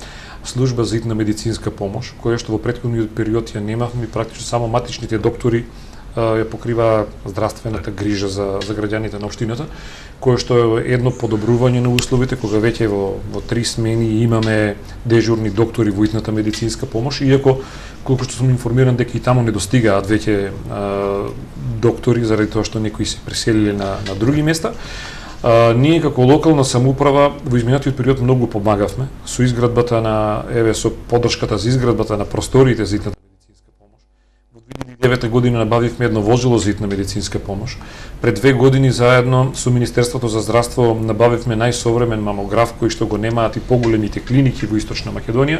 служба за итна медицинска помош, која што во претходниот период ја немавме, практично само матичните доктори ја покрива здравствената грижа за граѓаните на општината, кое што е едно подобрување на условите кога веќе во 3 смени имаме дежурни доктори во итната медицинска помош, иако колку што сум информиран дека и таму не достигаат веќе доктори заради тоа што некои се преселиле на други места. Ние како локална самоуправа во изминатиот период многу помагавме со изградбата со поддршката за изградбата на просториите за итната медицинска помош. Во 2009 година набавивме едно возило за итна медицинска помош. Пред 2 години заедно со Министерството за здравство набавивме најсовремен мамограф кој што го немаат и поголемите клиники во Источна Македонија.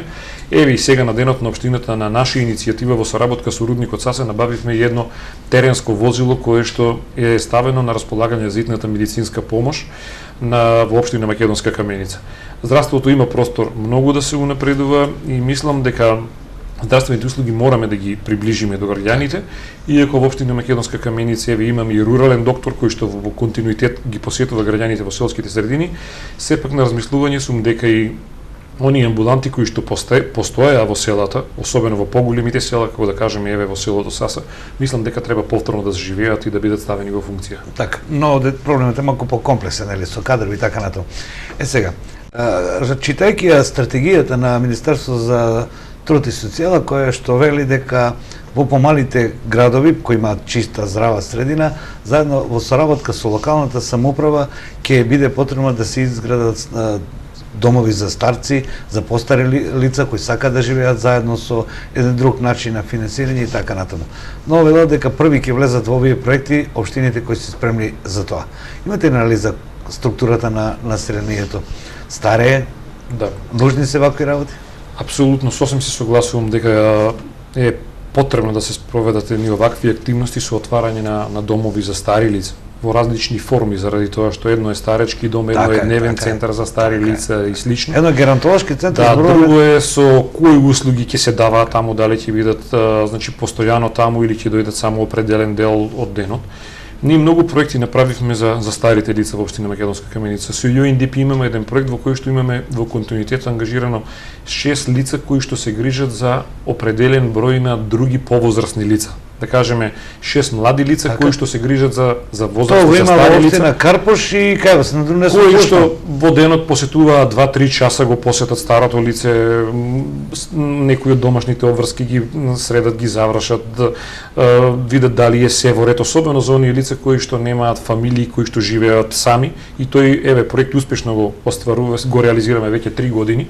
Еве и сега на денот на општината на наша иницијатива во соработка со рудникот Саса набавивме едно теренско возило кое што е ставено на располагање за итната медицинска помош во општина Македонска Каменица. Здравството има простор многу да се унапредува и мислам дека здравствените услуги мораме да ги приближиме до граѓаните, иако во општина Македонска Каменица еве имаме и рурален доктор кој што во континуитет ги посетува граѓаните во селските средини, сепак на размислување сум дека и оние амбуланти кои што постоеа во селата, особено во поголемите села, како да кажеме еве во селото Саса, мислам дека треба повторно да заживеат и да бидат ставени во функција. Така, но проблемот е малку покомплексен, нели, со кадрови и така натаму. Сега, читајќи ја стратегијата на Министерството за труд и социјала, која што вели дека во помалите градови кои имаат чиста, здрава средина, заедно во соработка со локалната самоуправа ќе биде потребно да се изградат домови за старци, за постари лица кои сакаат да живеат заедно со еден друг начин на финансирање и така натаму. Но велат дека први ќе влезат во овие проекти општините кои се спремни за тоа. Имате анализа структурата на населението? Старе, Да. нужни се вакви работи? Апсолутно, сосем се согласувам дека е потребно да се спроведат едни овакви активности со отварање на домови за стари лица во различни форми, заради тоа што едно е старечки дом, едно е дневен центар за стари лица и слично. Едно е геронтолошки центар, да, друго е со кои услуги ќе се даваат таму, дали ќе бидат значи постојано таму или ќе дојдат само определен дел од денот. Ние многу проекти направивме за старите лица во општина Македонска Каменица. Со UNDP имаме еден проект во кој што имаме во континуитет ангажирано 6 лица кои што се грижат за определен број на други повозрасни лица. Да кажеме 6 млади лица така, кои што се грижат за возрастни, тоа за стари стари лица. лица. Тоа има Карпош и кај вас на друго Кои што во денот посетуваат 2-3 часа го посетат старото лице, некои од домашните обврски ги средат, ги завршат, да видат дали е се во ред, особено за оние лица кои што немаат фамилии, кои што живеат сами, и тој еве проект успешно го остварува, го реализираме веќе 3 години.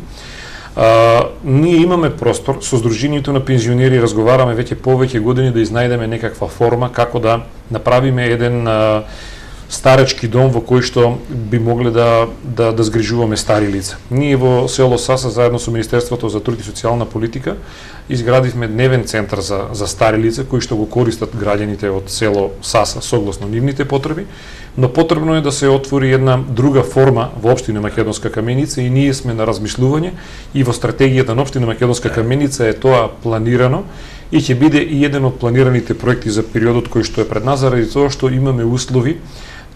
Ние имаме простор со Сдруженијето на пензионери, разговараме веќе повеќе години да изнајдеме некаква форма како да направиме еден старечки дом во кој што би могле да згрижуваме стари лица. Ние во село Саса заедно со Министерството за труд и социјална политика изградивме дневен центар за стари лица кои што го користат граѓаните од село Саса согласно нивните потреби, но потребно е да се отвори една друга форма во општина Македонска Каменица и ние сме на размислување и во стратегијата на општина Македонска Каменица е тоа планирано и ќе биде и еден од планираните проекти за периодот кој што е пред нас, заради тоа што имаме услови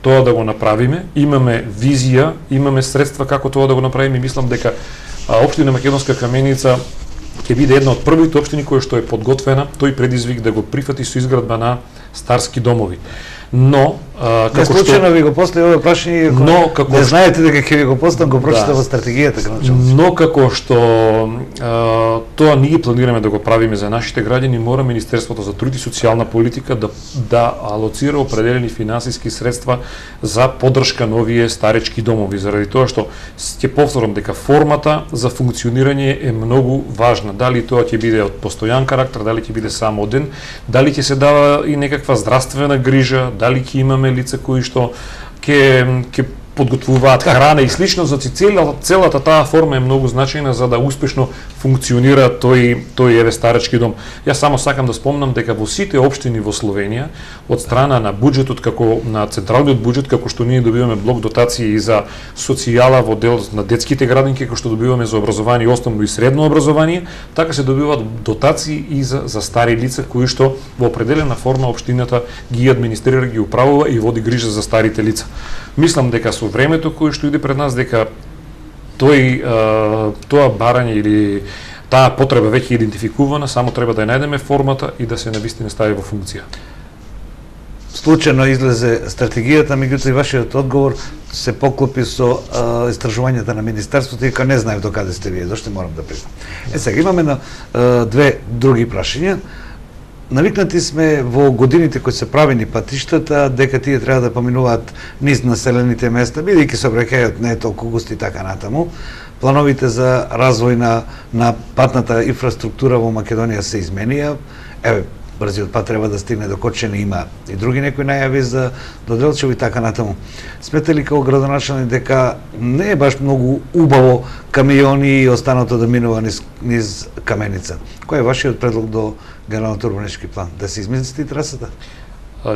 тоа да го направиме, имаме визија, имаме средства како тоа да го направиме и мислам дека општина Македонска Каменица ќе биде една од првите општини која што е подготвена тој предизвик да го прифати со изградба на старски домови. Но како што случајно ви го постави ова прашање, но како не знаете дека ќе ви го поставам, го прочитав во стратегијата кога. Но како што тоа ние планираме да го правиме за нашите граѓани, мора Министерството за труд и социјална политика да алоцира определени финансиски средства за поддршка на овие старечки домови, заради тоа што ќе повторам дека формата за функционирање е многу важна. Дали тоа ќе биде од постојан карактер, дали ќе биде само ден, дали ќе се дава и некаква здравствена грижа, дали ќе имаме лица кои што ќе подготвуваат храна и слично, за целата таа форма е многу значајна за да успешно функционира тој еве старечки дом. Јас само сакам да спомнам дека во сите општини во Словенија од страна на буџетот, како на централниот буџет, како што ние добиваме блок дотации и за социјала во дел на детските градинки, како што добиваме за образование, основно и средно образование, така се добиваат дотации и за стари лица кои што во определена форма општината ги администрира, ги управува и води грижа за старите лица. Мислам дека со времето кое што иде пред нас, дека тоа барање или таа потреба веќе идентификувана, само треба да ја најдеме формата и да се навистина стави во функција. Случајно излезе стратегијата, меѓутоа и вашиот одговор се поклопи со истражувањата на Министерството и не знаев до каде сте вие дошли, морам да признам. Сега имаме на две други прашања. Навикнати сме во годините кои се правени патиштата дека тие треба да поминуваат низ населените места, бидејќи сообраќајот не е толку густ и така натаму. Плановите за развој на патната инфраструктура во Македонија се изменија. Еве, брзиот пат треба да стигне до Кочани, има и други некои најави за до Делчево и така натаму. Смете ли како градоначалник дека не е баш многу убаво камиони и останато да минува низ Каменица? Кој е вашиот предлог до генералниот урбанистички план? Да се измести трасата?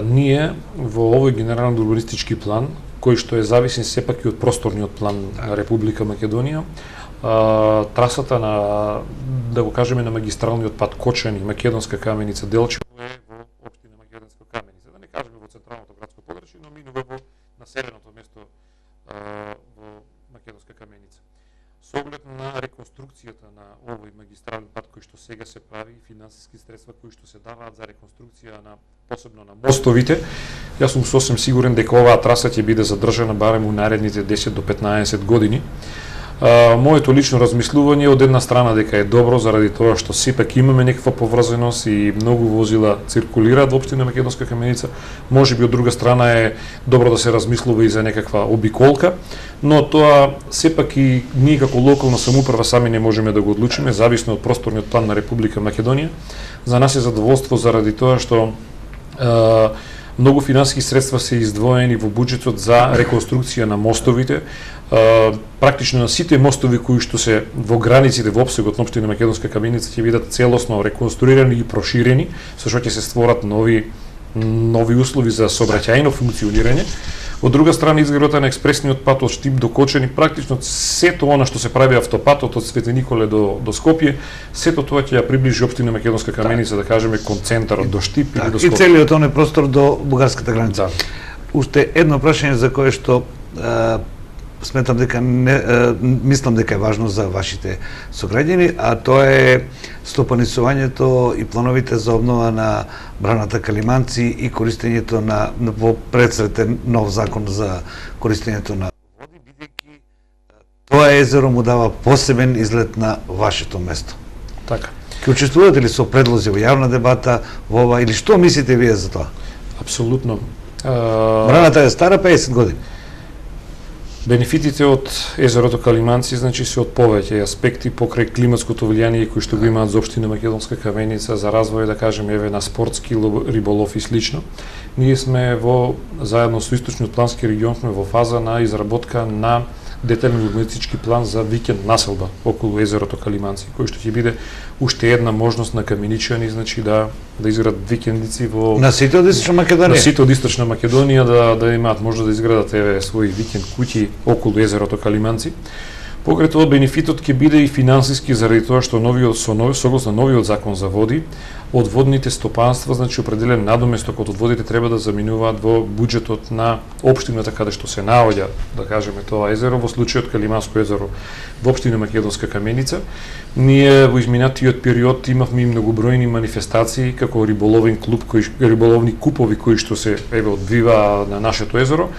Ние во овој генерален урбанистички план, кој што е зависен сепак и од просторниот план на Република Македонија, трасата на, да го кажеме, на магистралниот пат Кочани, Македонска Каменица, Делчево е во општина Македонска Каменица. Да не кажеме во централното градско подрачје, но минува во населеното место во Македонска Каменица. Со оглед на реконструкцијата на овој магистрален пат кој што сега се прави, финансиски средства кои што се даваат за реконструкција на посебно на мостовите, јас сум сосем сигурен дека оваа траса ќе биде задржана барем у наредните 10 до 15 години. Моето лично размислување од една страна дека е добро заради тоа што сепак имаме некаква поврзаност и многу возила циркулираат во општина Македонска Каменица. Можеби од друга страна е добро да се размислува и за некаква обиколка, но тоа сепак и ние како локална самоуправа сами не можеме да го одлучиме, зависно од просторниот план на Република Македонија. За нас е задоволство заради тоа што многу финансиски средства се издвоени во буџетот за реконструкција на мостовите. Практично на сите мостови кои што се во границите во опсегот на општина Македонска Каменица ќе бидат целосно реконструирани и проширени, со што ќе се створат нови услови за сообраќајно функционирање. Од друга страна, изградата на експресниот пат од Штип до Кочани, практично сето она што се прави автопатот од Свети Николе до Скопје, сето тоа ќе ја приближи општина Македонска Каменица, да кажеме, кон центарот до Штип или до Скопје. И целиот оној простор до бугарската граница. Уште едно прашање за кое што сметам дека мислам дека е важно за вашите сограѓани, а тоа е стопанисувањето и плановите за обнова на браната Калиманци и користењето на во предсретен нов закон за користењето на води, бидејќи тоа езеро му дава посебен изглед на вашето место. Така. Ке учествувате ли со предлози во јавна дебата во ова или што мислите вие за тоа? Апсолутно. Браната е стара 50 години. Бенефитите од езерото Калиманци значи се од повеќе аспекти покрај климатското влијание кои што го имаат за општина Македонска Каменица, за развој, да кажеме, еве на спортски риболов и слично. Ние сме заедно со Источниот плански регион сме во фаза на изработка на детален урбанистички план за викенд населба околу езерото Калиманци, кој што ќе биде уште една можност на каменичани, значи да изградат викендици во на сите од Источна Македонија. На сите од Источна Македонија да имаат можност да изградат своји викенд куќи околу езерото Калиманци. Покрај тоа бенефитот ќе биде и финансиски заради тоа што согласно новиот закон за води, од водните стопанства, значи определен надоместок од водите треба да заминуваат во буџетот на општината каде што се наоѓа, да кажеме, тоа езеро, во случајот Калиманско езеро во општина Македонска Каменица. Ние во изминатиот период имавме и многобројни манифестации како риболовен клуб, риболовни купови кои што се одвиваа на нашето езеро.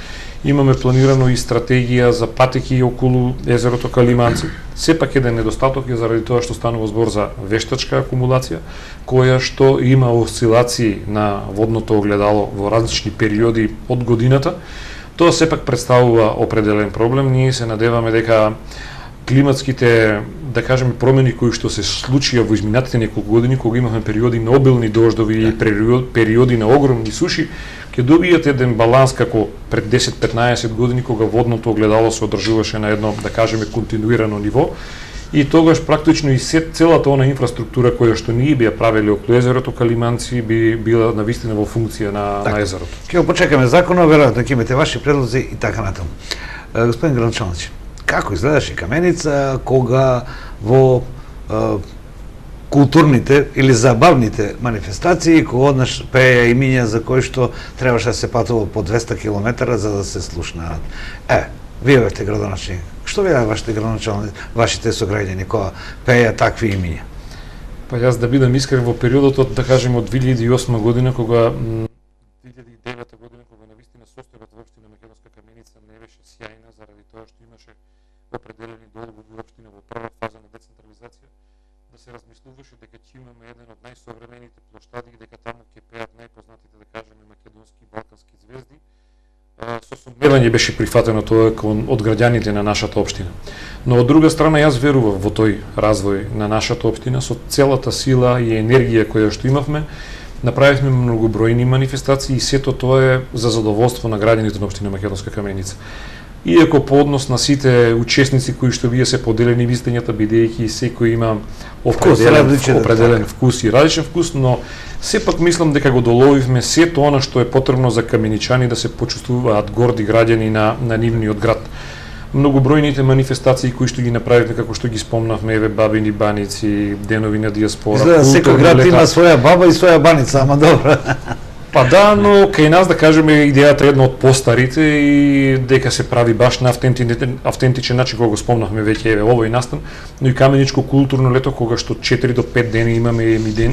Имаме планирано и стратегија за патеки околу езерото Калиманци. Сепак еден недостаток е заради тоа што станува збор за вештачка акумулација, која што има осцилации на водното огледало во различни периоди од годината. Тоа сепак представува определен проблем. Ние се надеваме дека климатските, да кажеме, промени кои што се случија во изминатите неколку години, кога имавме периоди на обилни дождови и периоди на огромни суши, ќе добијат еден баланс како пред 10-15 години кога водното огледало се одржуваше на едно, да кажеме, континуирано ниво, и тогаш практично и целата она инфраструктура која што ние би ја правеле околу езерото Калиманци би била навистина во функција на езерото. Ќе го почекаме законот, веројатно ќе имате ваши предлози и така натаму. Господин градоначалник, како изгледаше Каменица кога во културните или забавните манифестации, кога однаш пеја имиња за кои што требаше да се патува по 200 км за да се слушнаат. Вие бевте градоначалник. Што беа вашите градоначалници, вашите сограѓани кога пеја такви имиња? Па јас да бидам искрен, во периодот од, да кажем, од 2008 година, кога 2009 година, кога навистина состојбата во општина Македонска Каменица не беше сјајна заради тоа што имаше определени долгови во општина во прва фаза на децентрализација, да се размислуваше дека ќе имаме еден од најсовремените плоштади и дека таму ќе пеат најпознатите, да кажеме, македонски и балкански звезди. Со сомневање беше прифатено тоа од граѓаните на нашата општина. Но од друга страна јас верував во тој развој на нашата општина со целата сила и енергија која што имавме. Направивме многобројни манифестации и сето тоа е за задоволство на граѓаните на општина Македонска Каменица. Иако по однос на сите учесници кои што вие се поделени мислењата, бидејќи секој има определен вкус и различен вкус, но сепак мислам дека го доловивме сето она што е потребно за каменичани да се почувствуваат горди граѓани на нивниот град. многобројните манифестации кои што ги направивме, како што ги спомнавме, еве бабини баници, денови на диаспора, Изгледа секој град лета. има своја баба и своја баница, ама добро. Па да, но кај нас да кажеме идејата е една од постарите и дека се прави баш на автентичен начин, кога го спомнавме веќе еве овој настан, но и Каменичко културно лето кога што 4 до 5 дени имаме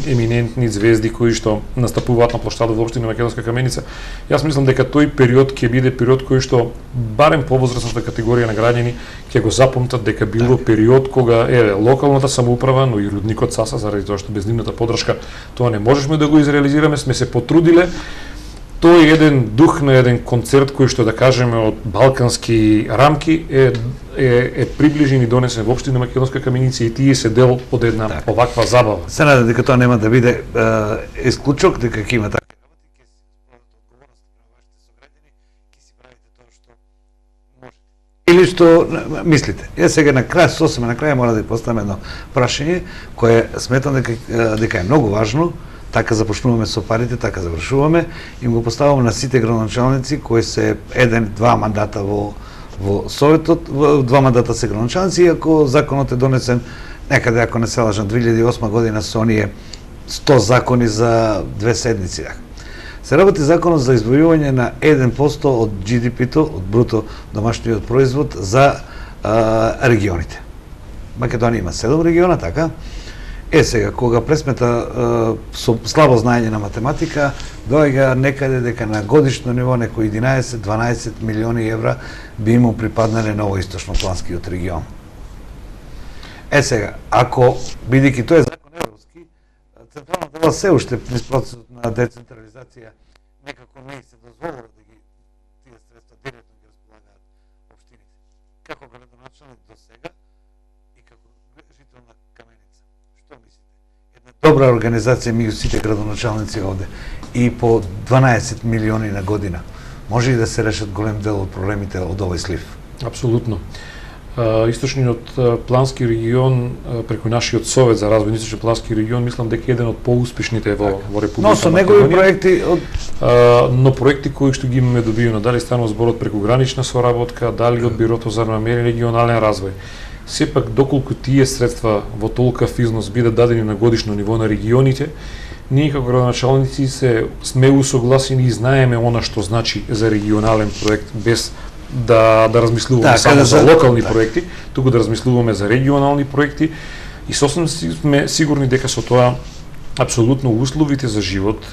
еминентни звезди кои што настапуваат на плоштадот во општина Македонска Каменица. Јас мислам дека тој период ќе биде период кој што барем повозрасната категорија на граѓани ќе го запомтат дека било период кога еве локалната самоуправа, но и рудникот Саса заради тоа што без нивната поддршка тоа не можешме да го изреализираме, сме се потрудиле. Тој е еден дух на еден концерт кој што да кажеме од балкански рамки е приближен и донесен во општина Македонска Каменица и тие се дел од една оваква забава. Се надам дека тоа нема да биде исклучок, дека ќе има така или што мислите. Сега на крај, сосема на крај мора да ви поставам едно прашање кое сметам дека е многу важно. Така започнуваме со парите, така завршуваме. Им го поставам на сите градоначалници кои се 1-2 мандата во Советот, 2 мандата се градоначалници, иако законот е донесен некаде, ако не се лажам, 2008 година со оние 100 закони за 2 седмици. Се работи законот за издвојување на 1% од GDP-то, од бруто домашниот производ за регионите. Македонија има 7 региона, така? Сега, кога пресмета со слабо знаење на математика, доаѓа некаде дека на годишно ниво некои 11-12 милиони евра би му припаднале на овој источно-планскиот регион. Сега, ако, бидејќи тој е закон европски, централната власт се уште низ процесот на децентрализација некако не се дозволува да ги тие средства директно ги располагаат општините. Како градоначалник до сега и како жител на Каменица. Што мислите? Една добра организација меѓу сите градоначалници овде и по 12 милиони на година може и да се решат голем дел од проблемите од овој слив. Апсолутно. Источниот плански регион преку нашиот совет за развој на источниот плански регион мислам дека е еден од поуспешните во Република Но со негови проекти но проекти кои што ги имаме добиено, дали станува зборот преку гранична соработка, дали од Бирото за намерен регионален развој. Сепак доколку тие средства во толкав износ бидат дадени на годишно ниво на регионите, ние како градоначалници сме усогласени и знаеме она што значи за регионален проект без да размислуваме само за локални проекти, туку да размислуваме за регионални проекти и сосем сме сигурни дека со тоа апсолутно условите за живот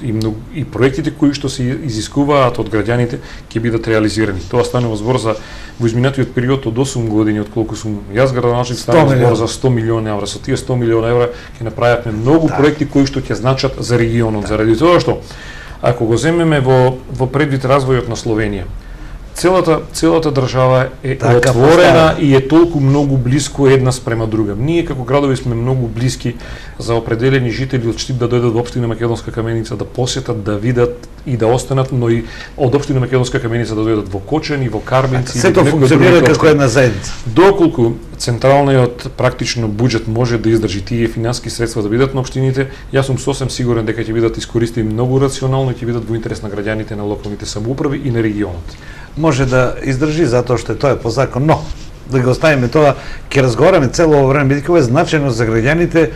и проектите кои што се изискуваат од граѓаните ќе бидат реализирани. Тоа станува збор за во изминатиот период од 8 години од колку сум јас градоначалник, станува збор за 100 милиони евра. Со тие 100 милиони евра ќе направиме многу проекти кои што ќе значат за регионот, заради тоа што ако го земеме во предвид развојот на Словенија, целата држава е отворена и е толку многу блиску една спрема друга. Ние како градови сме многу блиски за определени жители од Штип да дојдат во општина Македонска Каменица, да посетат, да видат и да останат, но и од општина Македонска Каменица да дојдат во Кочани, во Карбинци. Сето функционира како една заедница. Доколку централниот практично буџет може да издржи тие финански средства да бидат на општините, јас сум сосем сигурен дека ќе бидат искористени многу рационално и ќе бидат во интерес на граѓаните на локалните самоуправи и на регионот. Може да издржи затоа што тоа е по закон, но да го оставиме тоа, ќе разговараме цело ово време, бидејќи ова е значајно за граѓаните.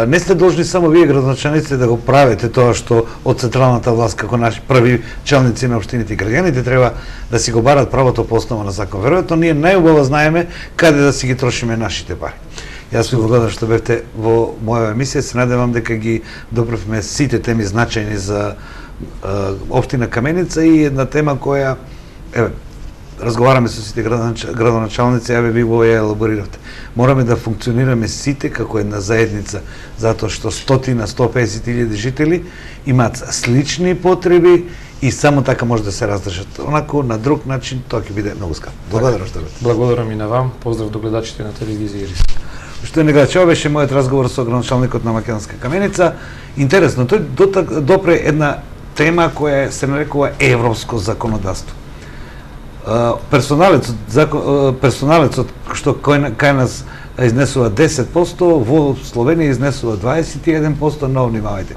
Не сте должни само вие градоначалниците да го правите тоа што од централната власт како наши први челници на општините и граѓаните треба да си го барат правото по основа на закон. Веројатно ние најубаво знаеме каде да си ги трошиме нашите пари. Јас ви благодарам што бевте во моја емисија, се надевам дека ги допревме сите теми значајни за општина Каменица и една тема која разговараме со сите градоначалници, ви го ја елаборирате. Мораме да функционираме сите како една заедница, затоа што 100-150 илјади жители имаат слични потреби и само така може да се раздржат. Онако, на друг начин, тоа ќе биде многу скапо. Благодарам што бете. Благодарам и на вам. Поздрав до гледачите на телевизија Ирис. Што не гледачи, ова беше мојот разговор со градоначалникот на Македонска Каменица. Интересно, тој допре една тема која се нарекува европско законодавство. Персоналецот што кај нас изнесува 10%, во Словенија изнесува 21%, но внимавајте.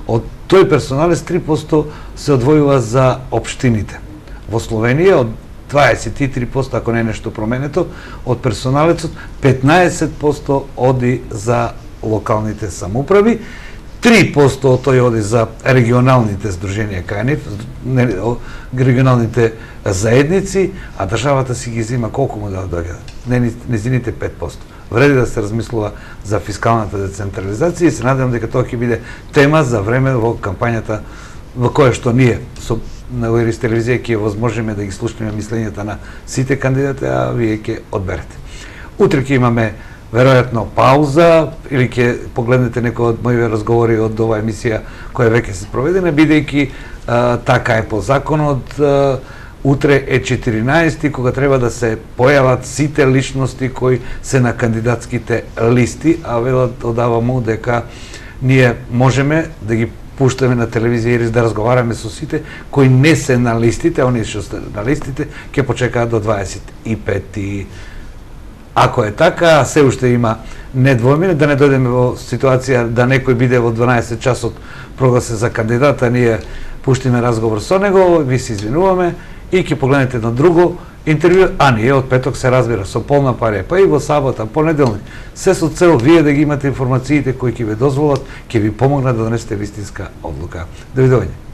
Од тој персоналец 3% се одвојува за општините. Во Словенија од 23%, ако не е нешто променето, од персоналецот, 15% оди за локалните самоуправи, 3% од тој оди за регионалните здруженија кај нив, регионалните заедници, а државата си ги зима колку му да доаѓа? Незините 5%. Вреди да се размислува за фискалната децентрализација и се надевам дека тоа ќе биде тема за време во кампањата во која што ние со на Ирис телевизија ќе возможиме да ги слушнеме мислењата на сите кандидати, а вие ќе одберете. Утре ќе имаме веројатно пауза или ќе погледнете некои од моите разговори од оваа емисија која веќе се проведена, бидејќи така е по законот. Утре е 14 кога треба да се појават сите личности кои се на кандидатските листи, а велат одавамо дека ние можеме да ги пуштаме на телевизија Ирис да разговараме со сите кои не се на листите, а оние што се на листите ќе почекаат до 25. Ако е така, се уште има недвојмено да не дојдеме во ситуација да некој биде во 12 часот прогласе за кандидата, ние пуштиме разговор со него, ви се извинуваме и ќе погледнете на друго интервју, а ние од петок се разбира со полна парија, па и во сабота, понеделник, се со цел вие да ги имате информациите кои ќе ви дозволат, ќе ви помогнат да донесете вистинска одлука. Довидување.